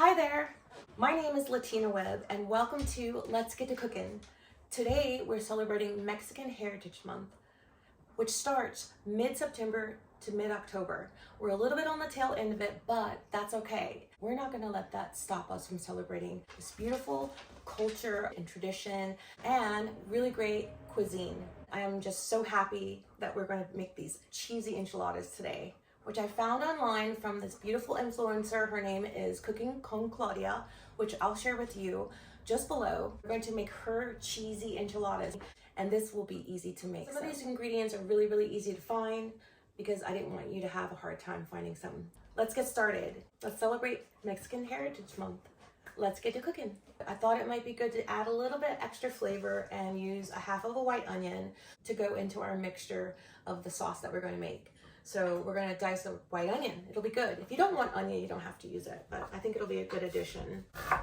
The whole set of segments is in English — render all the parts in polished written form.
Hi there, my name is Latina Webb and welcome to Let's Get to Cookin'. Today we're celebrating Mexican Heritage Month, which starts mid-September to mid-October. We're a little bit on the tail end of it, but that's okay. We're not gonna let that stop us from celebrating this beautiful culture and tradition and really great cuisine. I am just so happy that we're gonna make these cheesy enchiladas today, which I found online from this beautiful influencer. Her name is Cookin Con Claudia, which I'll share with you just below. We're going to make her cheesy enchiladas, and this will be easy to make. Some of these ingredients are really easy to find because I didn't want you to have a hard time finding some. Let's get started. Let's celebrate Mexican Heritage Month. Let's get to cooking. I thought it might be good to add a little bit extra flavor and use a half of a white onion to go into our mixture of the sauce that we're going to make. So we're gonna dice a white onion. It'll be good. If you don't want onion, you don't have to use it, but I think it'll be a good addition. So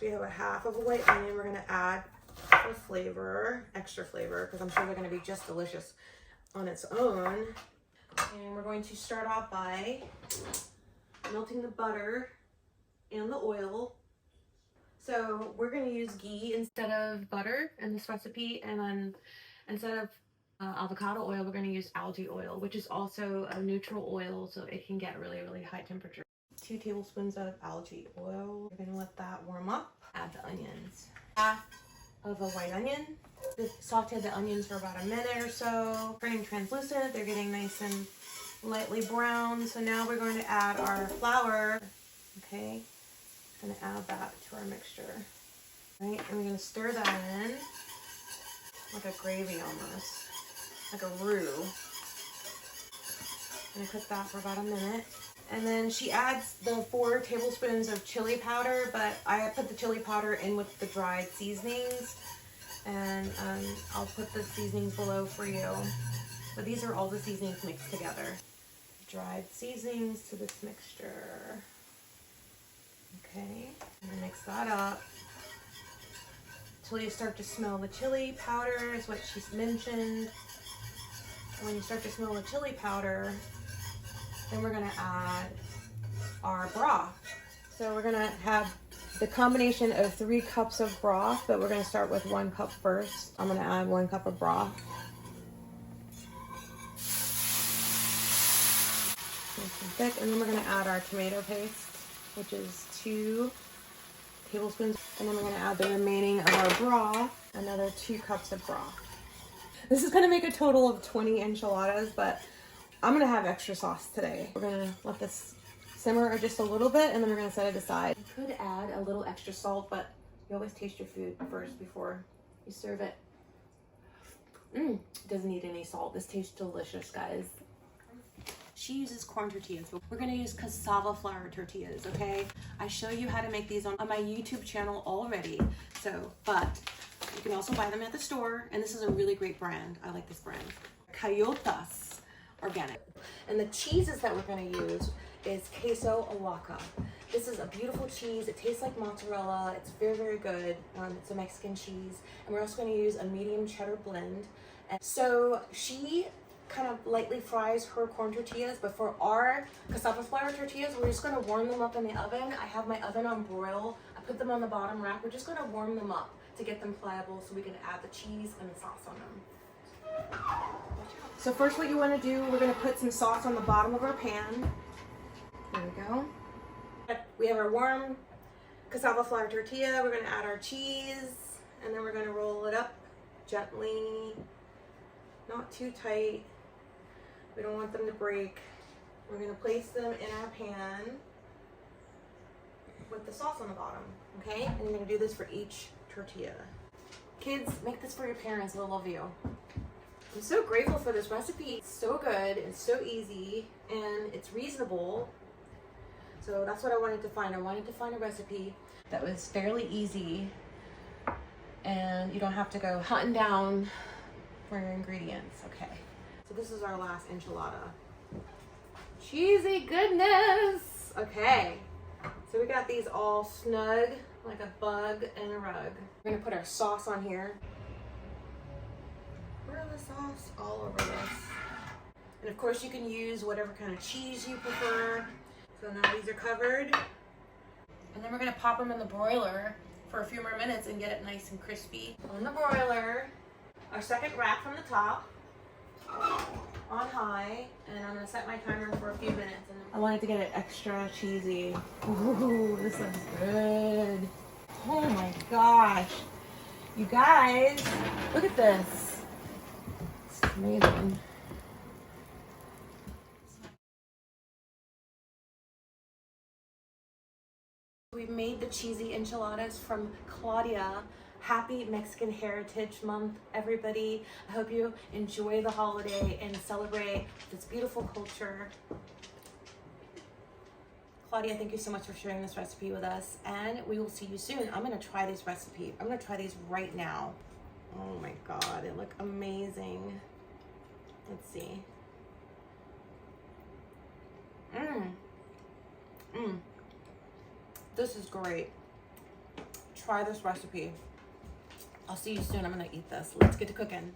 we have a half of a white onion. We're gonna add for flavor, extra flavor, because I'm sure they're gonna be just delicious on its own. And we're going to start off by melting the butter and the oil. So we're gonna use ghee instead of butter in this recipe, and then instead of avocado oil, we're going to use algae oil, which is also a neutral oil, so it can get really high temperature. 2 tablespoons of algae oil. We're going to let that warm up. Add the onions. Half of a white onion. Just saute the onions for about a minute or so. Turning translucent. They're getting nice and lightly brown. So now we're going to add our flour. Okay. Going to add that to our mixture. Right, and we're going to stir that in like a gravy almost. Like a roux. I'm gonna cook that for about a minute. And then she adds the 4 tablespoons of chili powder, but I put the chili powder in with the dried seasonings. And I'll put the seasonings below for you. But these are all the seasonings mixed together. Dried seasonings to this mixture. Okay, I'm gonna mix that up until you start to smell the chili powder, is what she's mentioned. When you start to smell the chili powder, then we're gonna add our broth. So we're gonna have the combination of 3 cups of broth, but we're gonna start with 1 cup first. I'm gonna add 1 cup of broth. Nice and thick, and then we're gonna add our tomato paste, which is 2 tablespoons. And then we're gonna add the remaining of our broth, another 2 cups of broth. This is gonna make a total of 20 enchiladas, but I'm gonna have extra sauce today. We're gonna let this simmer just a little bit, and then we're gonna set it aside. You could add a little extra salt, but you always taste your food first before you serve it. It doesn't need any salt. This tastes delicious, guys. She uses corn tortillas, but we're gonna use cassava flour tortillas, okay? I show you how to make these on my YouTube channel already, but you can also buy them at the store, and this is a really great brand. I like this brand. Coyotas Organic. And the cheeses that we're gonna use is queso Oaxaca. This is a beautiful cheese. It tastes like mozzarella. It's very good. It's a Mexican cheese. And we're also gonna use a medium cheddar blend. And so she kind of lightly fries her corn tortillas, but for our cassava flour tortillas, we're just gonna warm them up in the oven. I have my oven on broil. I put them on the bottom rack. We're just gonna warm them up to get them pliable so we can add the cheese and the sauce on them. So first what you want to do, we're going to put some sauce on the bottom of our pan. There we go. We have our warm cassava flour tortilla. We're going to add our cheese, and then we're going to roll it up gently, not too tight. We don't want them to break. We're going to place them in our pan with the sauce on the bottom, okay? And you're going to do this for each tortilla. Kids, make this for your parents. They'll love you. I'm so grateful for this recipe. It's so good, it's so easy, and it's reasonable. So that's what I wanted to find. I wanted to find a recipe that was fairly easy, and you don't have to go hunting down for your ingredients. Okay, so this is our last enchilada. Cheesy goodness. Okay, so we got these all snug like a bug in a rug. We're gonna put our sauce on here. Pour the sauce all over this. And of course you can use whatever kind of cheese you prefer. So now these are covered. And then we're gonna pop them in the broiler for a few more minutes and get it nice and crispy. On the broiler, our second rack from the top, on high, and I'm gonna set my timer for a few minutes. And I wanted to get it extra cheesy. Ooh, this looks good. Oh my gosh. You guys, look at this. It's amazing. We made the cheesy enchiladas from Claudia. Happy Mexican Heritage Month, everybody. I hope you enjoy the holiday and celebrate this beautiful culture. Claudia, thank you so much for sharing this recipe with us, and we will see you soon. I'm gonna try these recipes. I'm gonna try these right now. Oh my God, they look amazing. Let's see. This is great. Try this recipe. I'll see you soon. I'm gonna eat this. Let's get to cooking.